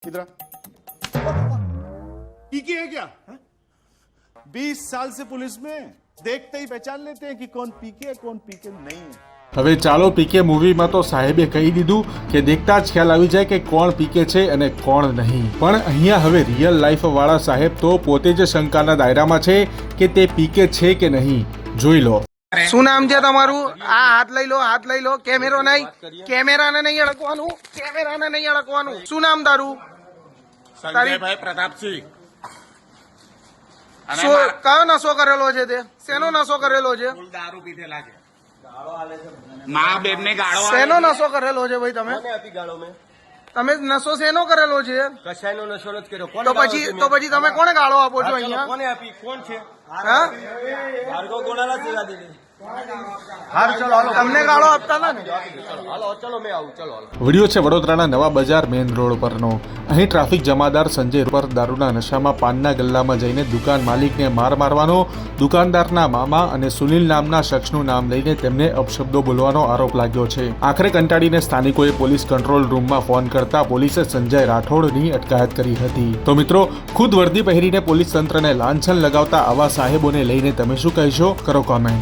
इधर पीके है क्या? 20 साल से पुलिस में देखते ही पहचान लेते हैं कि कौन पीके है कौन पीके नहीं है। હવે ચાલો પીકે મૂવીમાં તો સાહેબે કહી દીધું કે દેખતા જ ખ્યાલ આવી જાય કે કોણ પીકે છે અને કોણ નહીં, પણ અહીંયા હવે રિયલ લાઈફ વાળા સાહેબ તો પોતે જ શંકાના દાયરામાં છે કે તે પીકે છે કે નહીં. જોઈ લો. શું નામ છે તમારું? આ હાથ લઈ લો, હાથ લઈ લો. કેમેરો નહીં, કેમેરાને નહીં અડકવાનું, કેમેરાને નહીં અડકવાનું. શું નામ તારું? સંજયભાઈ પ્રતાપસિંહ. અને કયો નશો કરેલો છે? તે શેનો નશો કરેલો છે? ફૂલ દારૂ પીધેલા છે. મા બેન ને ગાળો શેનો નશો કરેલો છે ભાઈ તમે? તમે નશો શેનો કરેલો છે? કશાયનો નશો નથી કર્યો. તો પછી તમે કોને ગાળો આપો છો અહીંયા? કોને આપી? કોણ છે? હા, ભાર્ગવ ગોણાલા જ જવા દીધી. હારું ચલો હાલો. તમને ગાળો આપતા હતા ને? હાલો ચલો મેં આવું. ચલો હાલો. વિડીયો છે વડોદરાના નવા બજાર મેઇન રોડ પરનો. અહીં ટ્રાફિક જમાદાર સંજય પર દારૂના નશામાં પાનના ગલ્લામાં જઈને દુકાન માલિકને માર મારવાનો, દુકાનદારના મામા અને સુનિલ નામના શખ્સનું નામ લઈને તેમને અપશબ્દો બોલવાનો આરોપ લાગ્યો છે. આખરે કંટાળીને સ્થાનિકોએ પોલીસ કંટ્રોલ રૂમમાં ફોન કરતા પોલીસે સંજય રાઠોડની અટકાયત કરી હતી. તો મિત્રો, ખુદ વર્દી પહેરીને પોલીસ તંત્રને લાંછન લગાવતા આવા સાહેબોને લઈને તમે શું કહેશો? કરો કોમેન્ટ.